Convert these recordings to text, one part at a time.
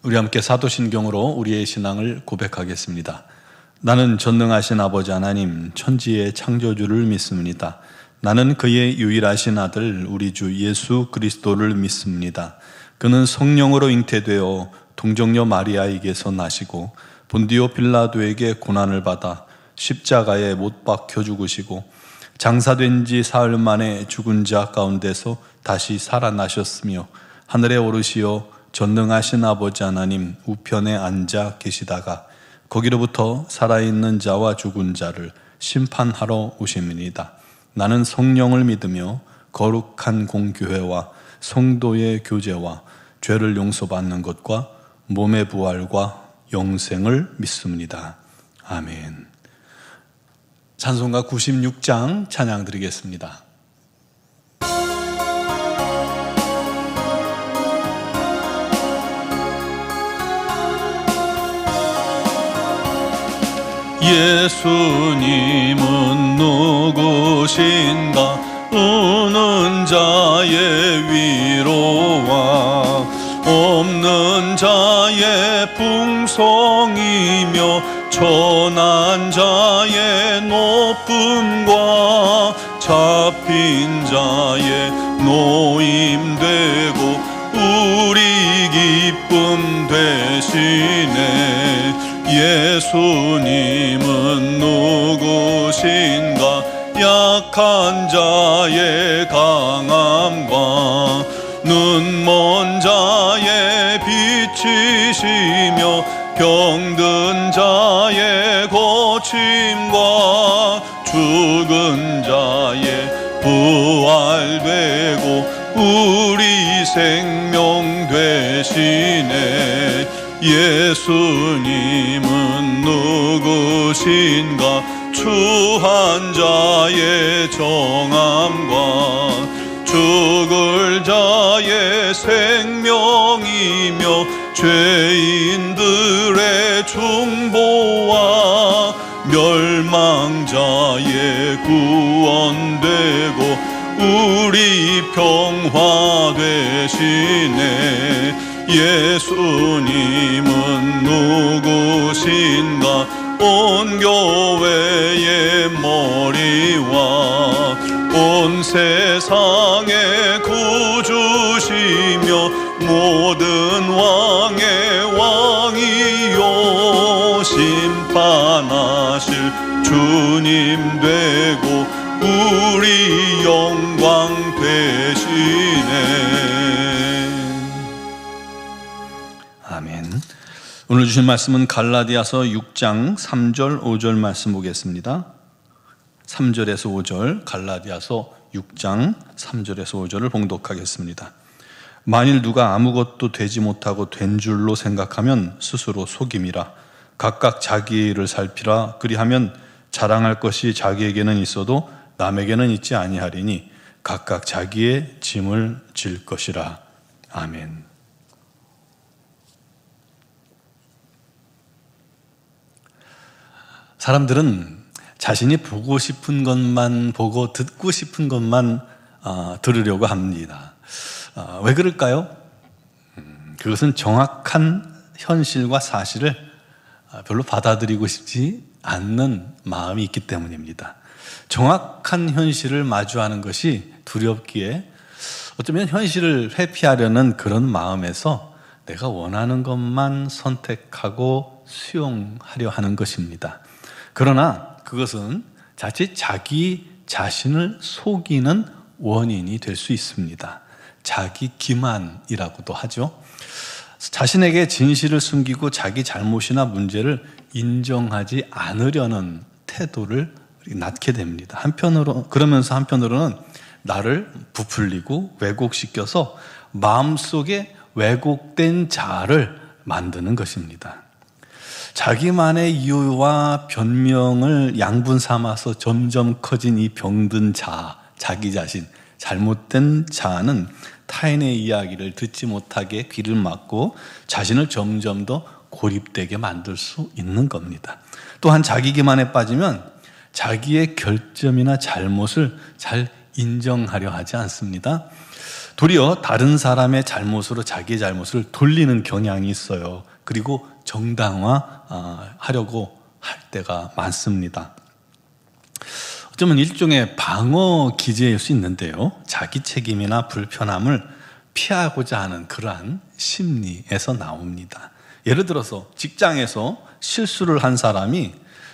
우리 함께 사도신경으로 우리의 신앙을 고백하겠습니다. 나는 전능하신 아버지 하나님 천지의 창조주를 믿습니다. 나는 그의 유일하신 아들 우리 주 예수 그리스도를 믿습니다. 그는 성령으로 잉태되어 동정녀 마리아에게서 나시고 본디오 빌라도에게 고난을 받아 십자가에 못 박혀 죽으시고 장사된 지 사흘 만에 죽은 자 가운데서 다시 살아나셨으며 하늘에 오르시어 전능하신 아버지 하나님 우편에 앉아 계시다가 거기로부터 살아있는 자와 죽은 자를 심판하러 오심이니이다. 나는 성령을 믿으며 거룩한 공교회와 성도의 교제와 죄를 용서받는 것과 몸의 부활과 영생을 믿습니다. 아멘. 찬송가 96장 찬양 드리겠습니다. 예수님은 누구신가? 우는 자의 위로와 없는 자의 풍성이며 천한 자의 높음과 잡힌 자의 노임되고 우리 기쁨 되시네. 예수님은 누구신가? 약한 자의 강함과 눈먼 자의 빛이시며 병든 자의 고침과 죽은 자의 부활되고 우리 생명 되시네. 예수님은 누구신가? 추한 자의 정함과 죽을 자의 생명이며 죄인들의 중보와 멸망자의 구원되고 우리 평화 되시네. 예수님은 누구신가? 온 교회의 머리와 온 세상의 구주시며 모든 왕의 왕이요 심판하실 주님 되고 우리 영광 되시네. 아멘. 오늘 주신 말씀은 갈라디아서 6장 3절 5절 말씀 보겠습니다. 3절에서 5절, 갈라디아서 6장 3절에서 5절을 봉독하겠습니다. 만일 누가 아무것도 되지 못하고 된 줄로 생각하면 스스로 속임이라. 각각 자기 일을 살피라. 그리하면 자랑할 것이 자기에게는 있어도 남에게는 있지 아니하리니 각각 자기의 짐을 질 것이라. 아멘. 사람들은 자신이 보고 싶은 것만 보고 듣고 싶은 것만 들으려고 합니다. 왜 그럴까요? 그것은 정확한 현실과 사실을 별로 받아들이고 싶지 않는 마음이 있기 때문입니다. 정확한 현실을 마주하는 것이 두렵기에 어쩌면 현실을 회피하려는 그런 마음에서 내가 원하는 것만 선택하고 수용하려 하는 것입니다. 그러나 그것은 자칫 자기 자신을 속이는 원인이 될 수 있습니다. 자기 기만이라고도 하죠. 자신에게 진실을 숨기고 자기 잘못이나 문제를 인정하지 않으려는 태도를 낳게 됩니다. 그러면서 한편으로는 나를 부풀리고 왜곡시켜서 마음속에 왜곡된 자아를 만드는 것입니다. 자기만의 이유와 변명을 양분 삼아서 점점 커진 이 병든 자아, 자기 자신, 잘못된 자아는 타인의 이야기를 듣지 못하게 귀를 막고 자신을 점점 더 고립되게 만들 수 있는 겁니다. 또한 자기 기만에 빠지면 자기의 결점이나 잘못을 잘 인정하려 하지 않습니다. 도리어 다른 사람의 잘못으로 자기의 잘못을 돌리는 경향이 있어요. 그리고 정당화하려고 할 때가 많습니다. 어쩌면 일종의 방어 기제일 수 있는데요. 자기 책임이나 불편함을 피하고자 하는 그러한 심리에서 나옵니다. 예를 들어서 직장에서 실수를 한 사람이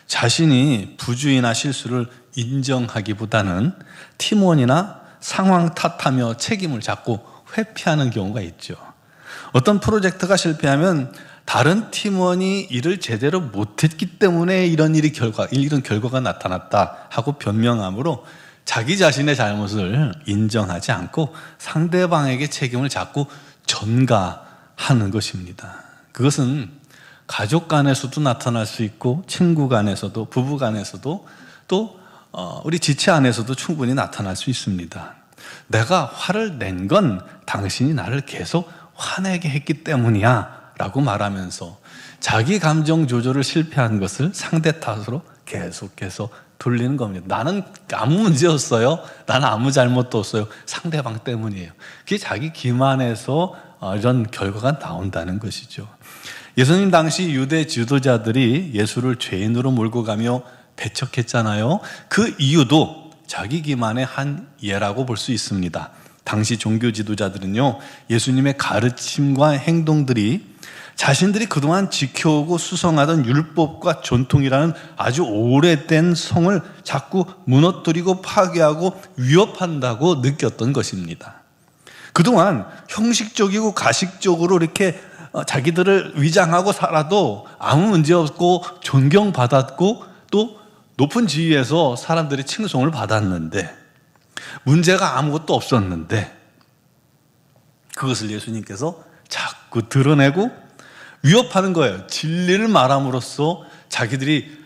자신이 부주의나 실수를 인정하기보다는 팀원이나 상황 탓하며 책임을 자꾸 회피하는 경우가 있죠. 어떤 프로젝트가 실패하면 다른 팀원이 일을 제대로 못했기 때문에 이런 결과가 나타났다 하고 변명함으로 자기 자신의 잘못을 인정하지 않고 상대방에게 책임을 자꾸 전가하는 것입니다. 그것은 가족 간에서도 나타날 수 있고 친구 간에서도 부부 간에서도 또 우리 지체 안에서도 충분히 나타날 수 있습니다. 내가 화를 낸 건 당신이 나를 계속 화내게 했기 때문이야 라고 말하면서 자기 감정 조절을 실패한 것을 상대 탓으로 계속해서 돌리는 겁니다. 나는 아무 문제 없어요. 나는 아무 잘못도 없어요. 상대방 때문이에요. 그게 자기 기만해서 이런 결과가 나온다는 것이죠. 예수님 당시 유대 지도자들이 예수를 죄인으로 몰고 가며 배척했잖아요. 그 이유도 자기 기만의 한 예라고 볼 수 있습니다. 당시 종교 지도자들은요, 예수님의 가르침과 행동들이 자신들이 그동안 지켜오고 수성하던 율법과 전통이라는 아주 오래된 성을 자꾸 무너뜨리고 파괴하고 위협한다고 느꼈던 것입니다. 그동안 형식적이고 가식적으로 이렇게 자기들을 위장하고 살아도 아무 문제 없고 존경받았고 또 높은 지위에서 사람들이 칭송을 받았는데 문제가 아무것도 없었는데 그것을 예수님께서 자꾸 드러내고 위협하는 거예요. 진리를 말함으로써 자기들이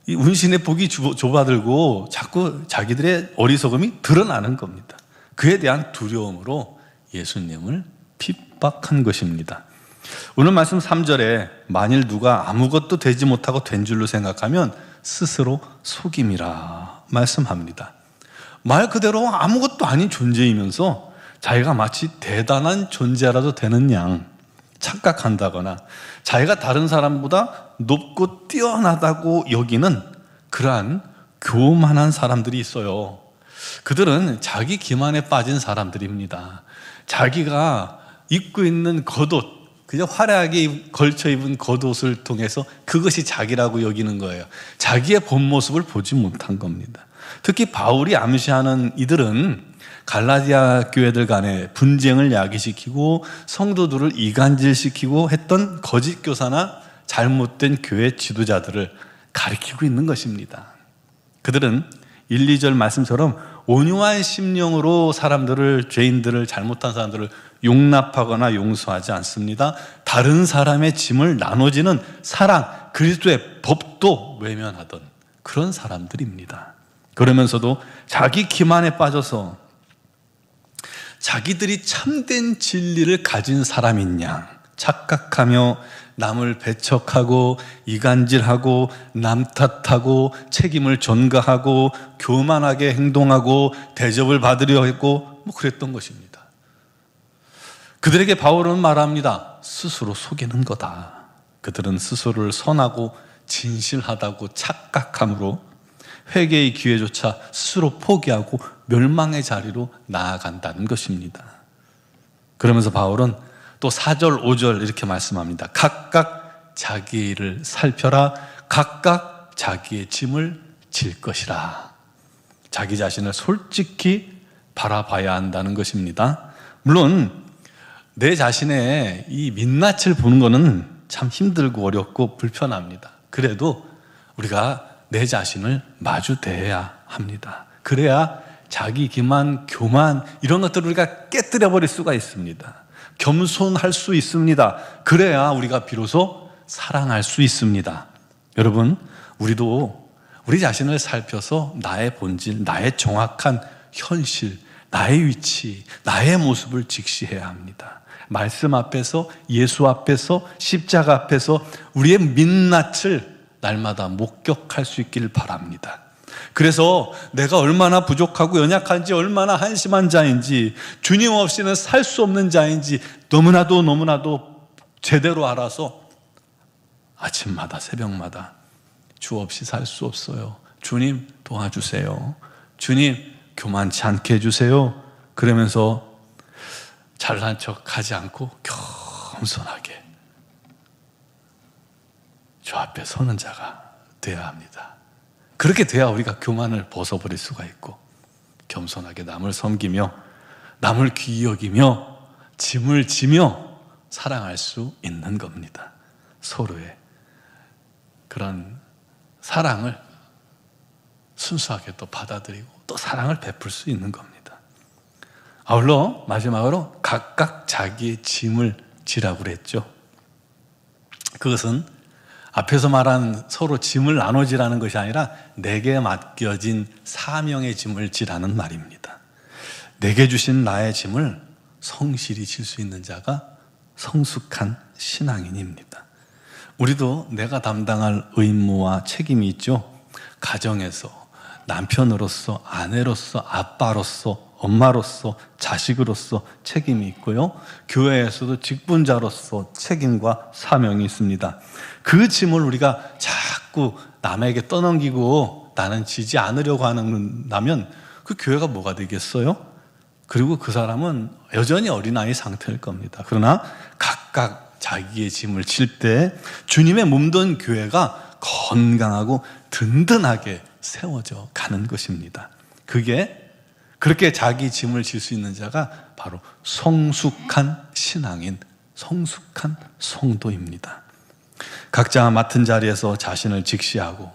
이 운신의 복이 좁아들고 자꾸 자기들의 어리석음이 드러나는 겁니다. 그에 대한 두려움으로 예수님을 핍박한 것입니다. 오늘 말씀 3절에 만일 누가 아무것도 되지 못하고 된 줄로 생각하면 스스로 속임이라 말씀합니다. 말 그대로 아무것도 아닌 존재이면서 자기가 마치 대단한 존재라도 되는 양 착각한다거나 자기가 다른 사람보다 높고 뛰어나다고 여기는 그러한 교만한 사람들이 있어요. 그들은 자기 기만에 빠진 사람들입니다. 자기가 입고 있는 겉옷, 그저 화려하게 걸쳐 입은 겉옷을 통해서 그것이 자기라고 여기는 거예요. 자기의 본 모습을 보지 못한 겁니다. 특히 바울이 암시하는 이들은 갈라디아 교회들 간에 분쟁을 야기시키고 성도들을 이간질시키고 했던 거짓 교사나 잘못된 교회 지도자들을 가리키고 있는 것입니다. 그들은 1, 2절 말씀처럼 온유한 심령으로 죄인들을 잘못한 사람들을 용납하거나 용서하지 않습니다. 다른 사람의 짐을 나눠지는 사랑, 그리스도의 법도 외면하던 그런 사람들입니다. 그러면서도 자기 기만에 빠져서 자기들이 참된 진리를 가진 사람인 양 착각하며 남을 배척하고 이간질하고 남 탓하고 책임을 전가하고 교만하게 행동하고 대접을 받으려 했고 그랬던 것입니다. 그들에게 바울은 말합니다. 스스로 속이는 거다. 그들은 스스로를 선하고 진실하다고 착각함으로 회개의 기회조차 스스로 포기하고 멸망의 자리로 나아간다는 것입니다. 그러면서 바울은 또 4절, 5절 이렇게 말씀합니다. 각각 자기 일을 살펴라. 각각 자기의 짐을 질 것이라. 자기 자신을 솔직히 바라봐야 한다는 것입니다. 물론 내 자신의 이 민낯을 보는 것은 참 힘들고 어렵고 불편합니다. 그래도 우리가 내 자신을 마주대해야 합니다. 그래야 자기 기만, 교만 이런 것들을 우리가 깨뜨려 버릴 수가 있습니다. 겸손할 수 있습니다. 그래야 우리가 비로소 사랑할 수 있습니다. 여러분, 우리도 우리 자신을 살펴서 나의 본질, 나의 정확한 현실, 나의 위치, 나의 모습을 직시해야 합니다. 말씀 앞에서, 예수 앞에서, 십자가 앞에서 우리의 민낯을 날마다 목격할 수 있기를 바랍니다. 그래서 내가 얼마나 부족하고 연약한지, 얼마나 한심한 자인지, 주님 없이는 살 수 없는 자인지 너무나도 제대로 알아서 아침마다 새벽마다 주 없이 살 수 없어요. 주님 도와주세요. 주님 교만치 않게 해주세요. 그러면서 잘난 척 하지 않고 겸손하게 주 앞에 서는 자가 되어야 합니다. 그렇게 돼야 우리가 교만을 벗어버릴 수가 있고 겸손하게 남을 섬기며 남을 귀히 여기며 짐을 지며 사랑할 수 있는 겁니다. 서로의 그런 사랑을 순수하게 또 받아들이고 또 사랑을 베풀 수 있는 겁니다. 아울러 마지막으로 각각 자기의 짐을 지라고 그랬죠. 그것은 앞에서 말한 서로 짐을 나눠지라는 것이 아니라 내게 맡겨진 사명의 짐을 지라는 말입니다. 내게 주신 나의 짐을 성실히 질 수 있는 자가 성숙한 신앙인입니다. 우리도 내가 담당할 의무와 책임이 있죠. 가정에서 남편으로서, 아내로서, 아빠로서, 엄마로서, 자식으로서 책임이 있고요. 교회에서도 직분자로서 책임과 사명이 있습니다. 그 짐을 우리가 자꾸 남에게 떠넘기고 나는 지지 않으려고 한다면 그 교회가 뭐가 되겠어요? 그리고 그 사람은 여전히 어린아이 상태일 겁니다. 그러나 각각 자기의 짐을 질 때 주님의 몸된 교회가 건강하고 든든하게 세워져 가는 것입니다. 그렇게 자기 짐을 질 수 있는 자가 바로 성숙한 신앙인, 성숙한 성도입니다. 각자 맡은 자리에서 자신을 직시하고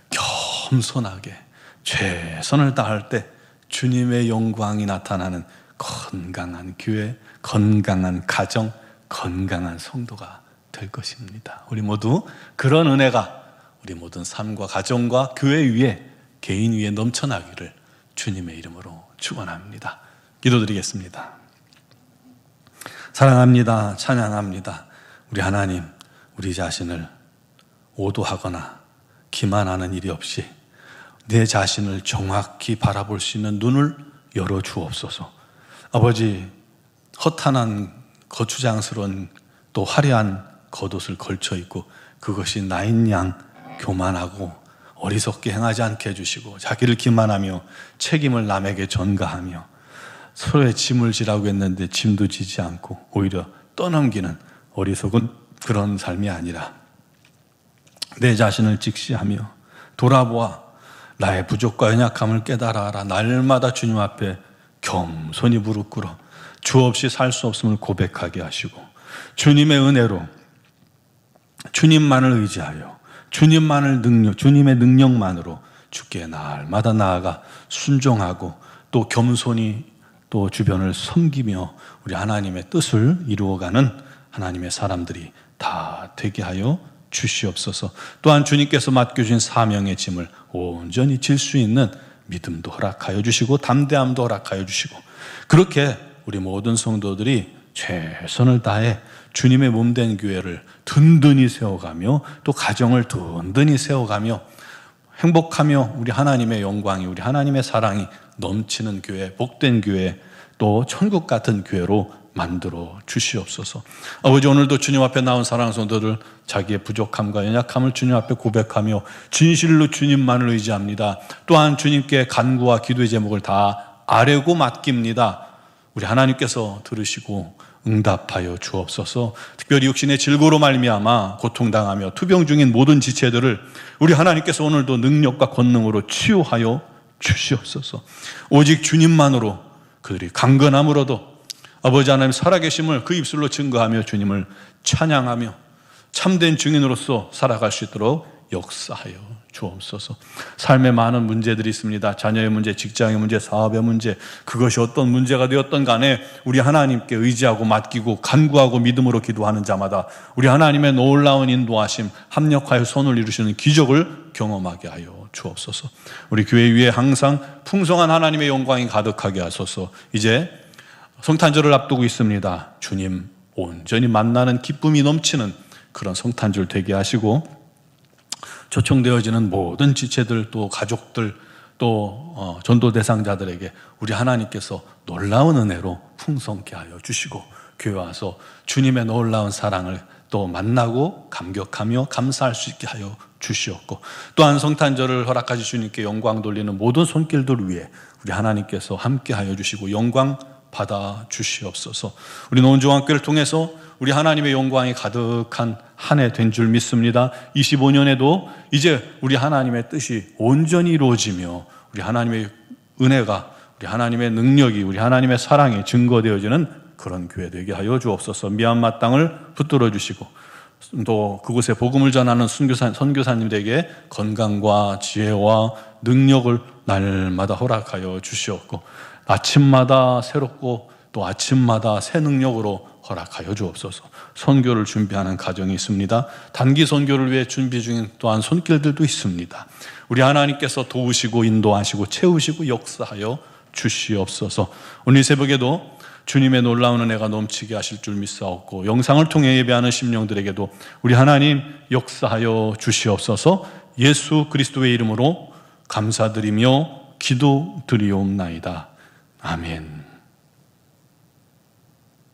겸손하게 최선을 다할 때 주님의 영광이 나타나는 건강한 교회, 건강한 가정, 건강한 성도가 될 것입니다. 우리 모두 그런 은혜가 우리 모든 삶과 가정과 교회 위에, 개인 위에 넘쳐나기를 주님의 이름으로 축원합니다. 기도드리겠습니다. 사랑합니다. 찬양합니다. 우리 하나님, 우리 자신을 오도하거나 기만하는 일이 없이 내 자신을 정확히 바라볼 수 있는 눈을 열어주옵소서. 아버지, 허탄한 거추장스러운 또 화려한 겉옷을 걸쳐 입고 그것이 나인 양 교만하고 어리석게 행하지 않게 해주시고, 자기를 기만하며 책임을 남에게 전가하며 서로의 짐을 지라고 했는데 짐도 지지 않고 오히려 떠넘기는 어리석은 그런 삶이 아니라 내 자신을 직시하며 돌아보아 나의 부족과 연약함을 깨달아라. 날마다 주님 앞에 겸손히 무릎 꿇어 주 없이 살 수 없음을 고백하게 하시고, 주님의 은혜로 주님만을 의지하여 주님의 능력만으로 주께 날마다 나아가 순종하고 또 겸손히 또 주변을 섬기며 우리 하나님의 뜻을 이루어가는 하나님의 사람들이 다 되게 하여 주시옵소서. 또한 주님께서 맡겨주신 사명의 짐을 온전히 질 수 있는 믿음도 허락하여 주시고 담대함도 허락하여 주시고, 그렇게 우리 모든 성도들이 최선을 다해 주님의 몸된 교회를 든든히 세워가며 또 가정을 든든히 세워가며 행복하며 우리 하나님의 영광이, 우리 하나님의 사랑이 넘치는 교회, 복된 교회, 또 천국 같은 교회로 만들어 주시옵소서. 아버지, 오늘도 주님 앞에 나온 사랑하는 성도들 자기의 부족함과 연약함을 주님 앞에 고백하며 진실로 주님만을 의지합니다. 또한 주님께 간구와 기도의 제목을 다 아뢰고 맡깁니다. 우리 하나님께서 들으시고 응답하여 주옵소서. 특별히 육신의 질고로 말미암아 고통당하며 투병 중인 모든 지체들을 우리 하나님께서 오늘도 능력과 권능으로 치유하여 주시옵소서. 오직 주님만으로 그들이 강건함으로도 아버지 하나님 살아계심을 그 입술로 증거하며 주님을 찬양하며 참된 증인으로서 살아갈 수 있도록 역사하여 주옵소서. 삶에 많은 문제들이 있습니다. 자녀의 문제, 직장의 문제, 사업의 문제, 그것이 어떤 문제가 되었던 간에 우리 하나님께 의지하고 맡기고 간구하고 믿음으로 기도하는 자마다 우리 하나님의 놀라운 인도하심, 합력하여 손을 이루시는 기적을 경험하게 하여 주옵소서. 우리 교회 위에 항상 풍성한 하나님의 영광이 가득하게 하소서. 이제 성탄절을 앞두고 있습니다. 주님 온전히 만나는 기쁨이 넘치는 그런 성탄절 되게 하시고, 초청되어지는 모든 지체들, 또 가족들, 또 전도 대상자들에게 우리 하나님께서 놀라운 은혜로 풍성케 하여 주시고, 교회 와서 주님의 놀라운 사랑을 또 만나고 감격하며 감사할 수 있게 하여 주시옵고, 또한 성탄절을 허락하신 주님께 영광 돌리는 모든 손길들 위해 우리 하나님께서 함께 하여 주시고 영광 받아 주시옵소서. 우리 노원종합교회를 통해서 우리 하나님의 영광이 가득한 한 해 된 줄 믿습니다. 25년에도 이제 우리 하나님의 뜻이 온전히 이루어지며 우리 하나님의 은혜가, 우리 하나님의 능력이, 우리 하나님의 사랑이 증거되어지는 그런 교회 되게 하여 주옵소서. 미얀마 땅을 붙들어 주시고, 또 그곳에 복음을 전하는 선교사님들에게 건강과 지혜와 능력을 날마다 허락하여 주시옵고, 아침마다 새롭고 또 아침마다 새 능력으로 허락하여 주옵소서. 선교를 준비하는 가정이 있습니다. 단기 선교를 위해 준비 중인 또한 손길들도 있습니다. 우리 하나님께서 도우시고 인도하시고 채우시고 역사하여 주시옵소서. 오늘 새벽에도 주님의 놀라운 은혜가 넘치게 하실 줄 믿사옵고, 영상을 통해 예배하는 심령들에게도 우리 하나님 역사하여 주시옵소서. 예수 그리스도의 이름으로 감사드리며 기도드리옵나이다. 아멘.